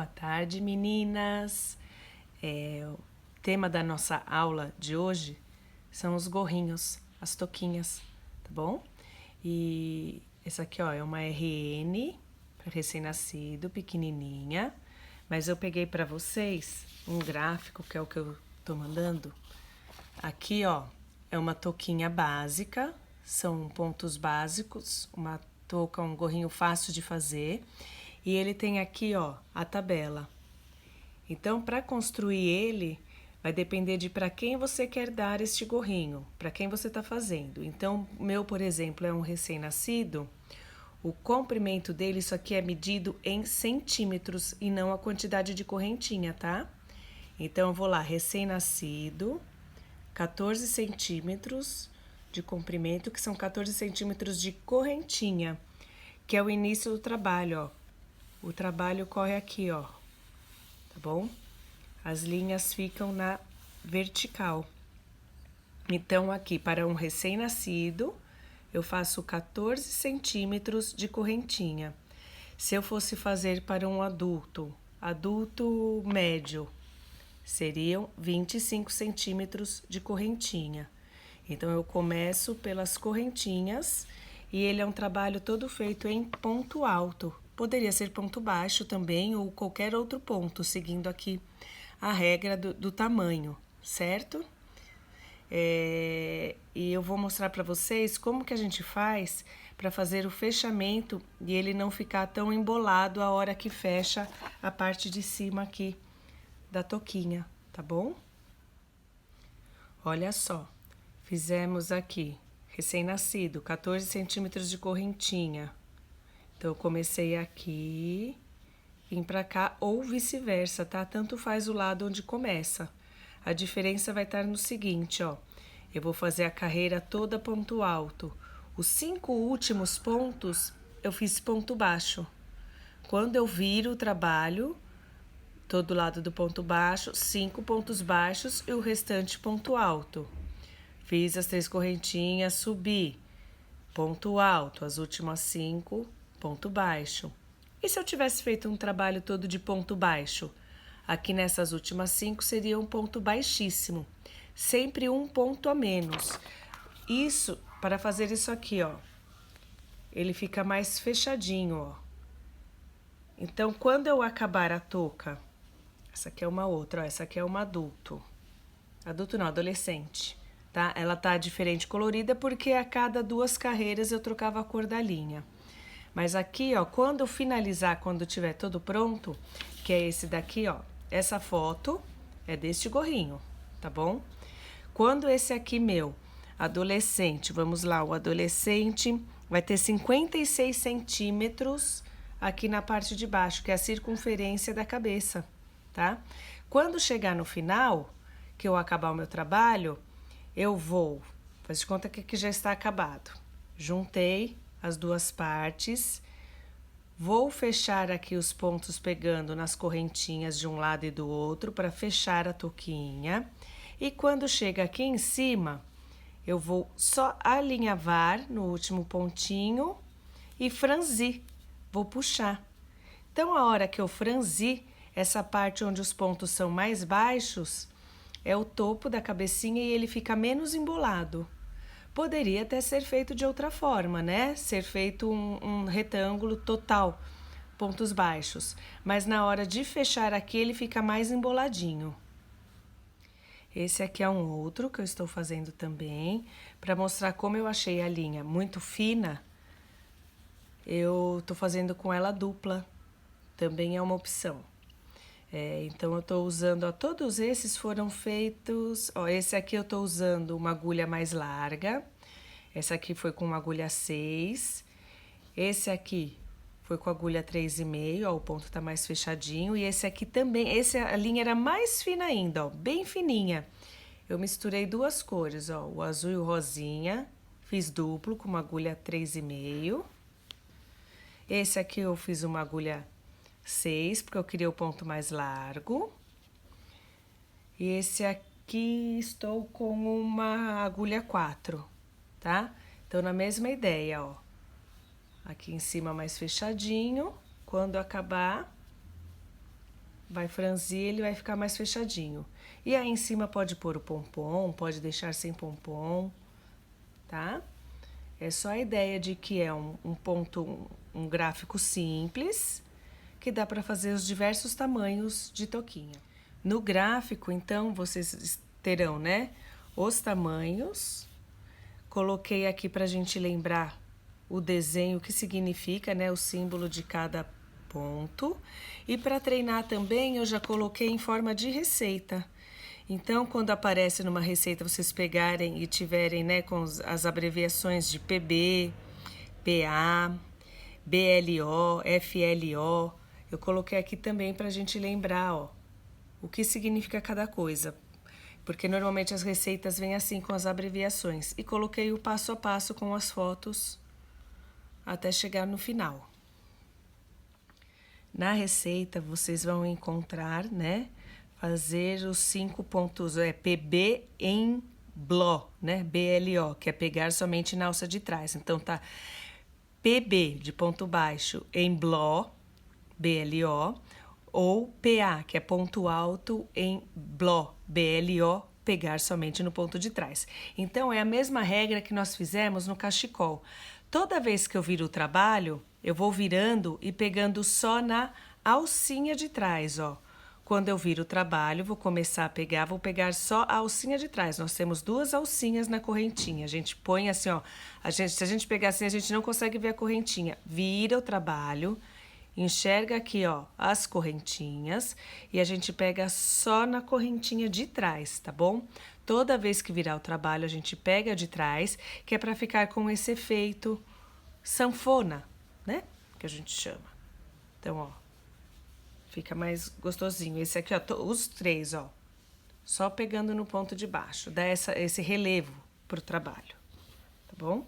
Boa tarde, meninas! O tema da nossa aula de hoje são os gorrinhos, as touquinhas, tá bom? E essa aqui, ó, é uma RN para recém-nascido, pequenininha, mas eu peguei para vocês um gráfico, que é o que eu tô mandando. Aqui, ó, é uma touquinha básica, são pontos básicos, uma touca, um gorrinho fácil de fazer. E ele tem aqui, ó, a tabela. Então, para construir ele, vai depender de para quem você quer dar este gorrinho, para quem você está fazendo. Então, o meu, por exemplo, é um recém-nascido. O comprimento dele, isso aqui é medido em centímetros e não a quantidade de correntinha, tá? Então, eu vou lá, recém-nascido, 14 centímetros de comprimento, que são 14 centímetros de correntinha, que é o início do trabalho, ó. O trabalho corre aqui, ó, tá bom? As linhas ficam na vertical. Então, aqui, para um recém-nascido, eu faço 14 centímetros de correntinha. Se eu fosse fazer para um adulto médio, seriam 25 centímetros de correntinha. Então, eu começo pelas correntinhas e ele é um trabalho todo feito em ponto alto. Poderia ser ponto baixo também ou qualquer outro ponto, seguindo aqui a regra do tamanho, certo? E eu vou mostrar para vocês como que a gente faz para fazer o fechamento e ele não ficar tão embolado a hora que fecha a parte de cima aqui da touquinha, tá bom? Olha só, fizemos aqui, recém-nascido, 14 centímetros de correntinha. Então, eu comecei aqui, vim pra cá ou vice-versa, tá? Tanto faz o lado onde começa. A diferença vai estar no seguinte, ó. Eu vou fazer a carreira toda ponto alto. Os 5 últimos pontos, eu fiz ponto baixo. Quando eu viro o trabalho, todo lado do ponto baixo, 5 pontos baixos e o restante ponto alto. Fiz as 3 correntinhas, subi, ponto alto, as últimas 5, ponto baixo. E se eu tivesse feito um trabalho todo de ponto baixo? Aqui nessas últimas 5 seria um ponto baixíssimo. Sempre um ponto a menos. Isso, para fazer isso aqui, ó. Ele fica mais fechadinho, ó. Então, quando eu acabar a touca, essa aqui é uma outra, ó, essa aqui é uma adulto. Adulto não, adolescente, tá? Ela tá diferente colorida porque a cada 2 carreiras eu trocava a cor da linha. Mas aqui, ó, quando eu finalizar, quando tiver todo pronto, que é esse daqui, ó, essa foto é deste gorrinho, tá bom? Quando esse aqui meu, adolescente, vamos lá, o adolescente vai ter 56 centímetros aqui na parte de baixo, que é a circunferência da cabeça, tá? Quando chegar no final, que eu acabar o meu trabalho, eu vou, faz de conta que aqui já está acabado. Juntei as 2 partes, vou fechar aqui os pontos pegando nas correntinhas de um lado e do outro para fechar a touquinha. E quando chega aqui em cima, eu vou só alinhavar no último pontinho e franzir, vou puxar. Então, a hora que eu franzir, essa parte onde os pontos são mais baixos, é o topo da cabecinha e ele fica menos embolado. Poderia até ser feito de outra forma, né? Ser feito um retângulo total, pontos baixos. Mas na hora de fechar aqui, ele fica mais emboladinho. Esse aqui é um outro que eu estou fazendo também. Para mostrar como eu achei a linha muito fina, eu tô fazendo com ela dupla. Também é uma opção. Então, eu tô usando, ó, todos esses foram feitos, ó, esse aqui eu tô usando uma agulha mais larga, essa aqui foi com uma agulha 6, esse aqui foi com agulha 3,5, ó, o ponto tá mais fechadinho, e esse aqui também, a linha era mais fina ainda, ó, bem fininha. Eu misturei 2 cores, ó, o azul e o rosinha, fiz duplo com uma agulha 3,5. Esse aqui eu fiz uma agulha 6, porque eu queria o ponto mais largo. E esse aqui estou com uma agulha 4, tá? Então, na mesma ideia, ó. Aqui em cima mais fechadinho. Quando acabar, vai franzir, ele vai ficar mais fechadinho. E aí em cima pode pôr o pompom, pode deixar sem pompom, tá? É só a ideia de que é um gráfico simples, que dá para fazer os diversos tamanhos de toquinha. No gráfico, então, vocês terão, né, os tamanhos. Coloquei aqui para a gente lembrar o desenho, o que significa, né, o símbolo de cada ponto. E para treinar também, eu já coloquei em forma de receita. Então, quando aparece numa receita, vocês pegarem e tiverem, né, com as abreviações de PB, PA, BLO, FLO, eu coloquei aqui também para a gente lembrar, ó, o que significa cada coisa. Porque normalmente as receitas vêm assim com as abreviações. E coloquei o passo a passo com as fotos até chegar no final. Na receita vocês vão encontrar, né, fazer os 5 pontos, PB em BLO, né, BLO, que é pegar somente na alça de trás. Então tá PB de ponto baixo em BLO, BLO, ou PA, que é ponto alto em BLO, BLO, pegar somente no ponto de trás. Então, é a mesma regra que nós fizemos no cachecol. Toda vez que eu viro o trabalho, eu vou virando e pegando só na alcinha de trás, ó. Quando eu viro o trabalho, vou começar a pegar, vou pegar só a alcinha de trás. Nós temos 2 alcinhas na correntinha. A gente põe assim, ó. Se a gente pegar assim, a gente não consegue ver a correntinha. Vira o trabalho, enxerga aqui, ó, as correntinhas e a gente pega só na correntinha de trás, tá bom? Toda vez que virar o trabalho, a gente pega de trás, que é para ficar com esse efeito sanfona, né? Que a gente chama. Então, ó, fica mais gostosinho. Esse aqui, ó, os 3, ó, só pegando no ponto de baixo, dá esse relevo pro trabalho, tá bom?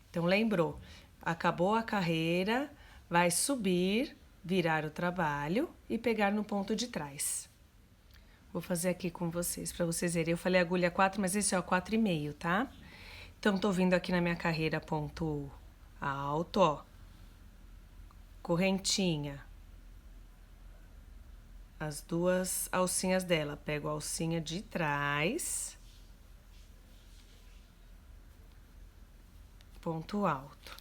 Então, lembrou? Acabou a carreira, vai subir, virar o trabalho e pegar no ponto de trás. Vou fazer aqui com vocês, para vocês verem. Eu falei agulha 4, mas esse é o 4,5, tá? Então, tô vindo aqui na minha carreira ponto alto, ó. Correntinha. As 2 alcinhas dela. Pego a alcinha de trás. Ponto alto.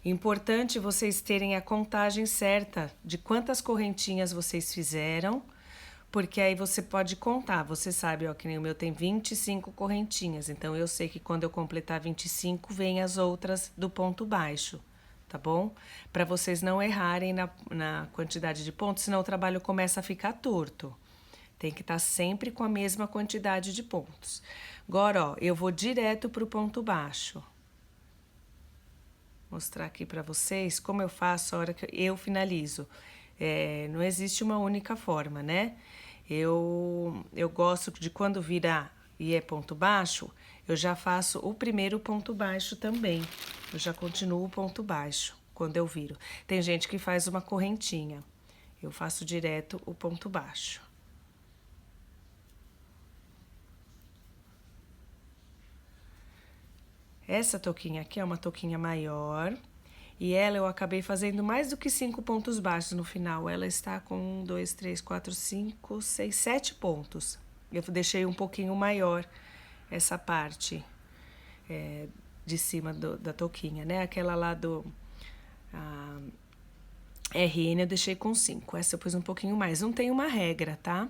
Importante vocês terem a contagem certa de quantas correntinhas vocês fizeram, porque aí você pode contar. Você sabe, ó, que nem o meu tem 25 correntinhas, então eu sei que quando eu completar 25, vem as outras do ponto baixo, tá bom? Para vocês não errarem na quantidade de pontos, senão o trabalho começa a ficar torto. Tem que estar sempre com a mesma quantidade de pontos. Agora, ó, eu vou direto para o ponto baixo. Mostrar aqui para vocês como eu faço a hora que eu finalizo. Não existe uma única forma, né? Eu gosto de quando virar e é ponto baixo, eu já faço o primeiro ponto baixo também. Eu já continuo o ponto baixo quando eu viro. Tem gente que faz uma correntinha. Eu faço direto o ponto baixo. Essa touquinha aqui é uma touquinha maior e ela eu acabei fazendo mais do que 5 pontos baixos no final. Ela está com 1, 2, 3, 4, 5, 6, 7 pontos. Eu deixei um pouquinho maior essa parte de cima da touquinha, né? Aquela lá do RN eu deixei com 5. Essa eu pus um pouquinho mais. Não tem uma regra, tá?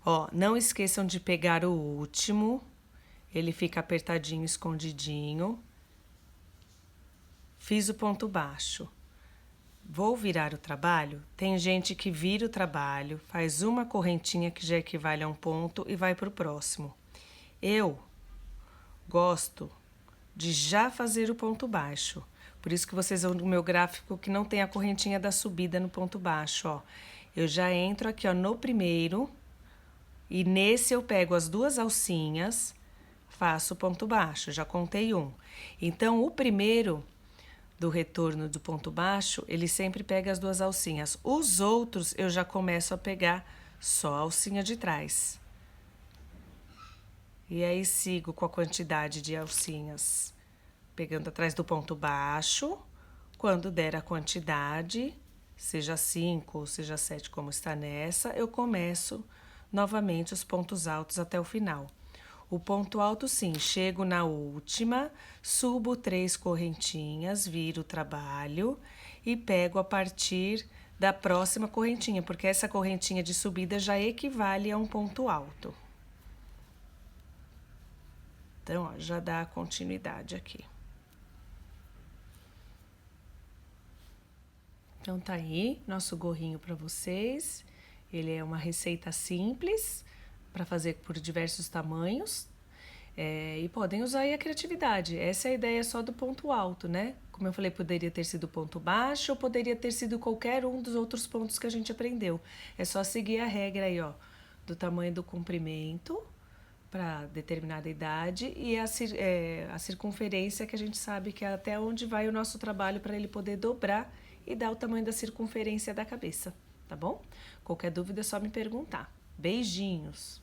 Ó, não esqueçam de pegar o último. Ele fica apertadinho, escondidinho. Fiz o ponto baixo. Vou virar o trabalho? Tem gente que vira o trabalho, faz uma correntinha que já equivale a um ponto e vai para o próximo. Eu gosto de já fazer o ponto baixo. Por isso que vocês vão no meu gráfico que não tem a correntinha da subida no ponto baixo, ó. Eu já entro aqui, ó, no primeiro e nesse eu pego as 2 alcinhas, faço o ponto baixo, já contei 1. Então, o primeiro do retorno do ponto baixo, ele sempre pega as 2 alcinhas. Os outros, eu já começo a pegar só a alcinha de trás. E aí, sigo com a quantidade de alcinhas, pegando atrás do ponto baixo. Quando der a quantidade, seja 5 ou seja 7 como está nessa, eu começo novamente os pontos altos até o final. O ponto alto, sim, chego na última, subo 3 correntinhas, viro o trabalho e pego a partir da próxima correntinha, porque essa correntinha de subida já equivale a um ponto alto. Então, ó, já dá continuidade aqui. Então, tá aí nosso gorrinho para vocês. Ele é uma receita simples para fazer por diversos tamanhos. E podem usar aí a criatividade. Essa é a ideia só do ponto alto, né? Como eu falei, poderia ter sido ponto baixo ou poderia ter sido qualquer um dos outros pontos que a gente aprendeu. É só seguir a regra aí, ó, do tamanho do comprimento para determinada idade e a circunferência, que a gente sabe que é até onde vai o nosso trabalho para ele poder dobrar e dar o tamanho da circunferência da cabeça, tá bom? Qualquer dúvida é só me perguntar. Beijinhos!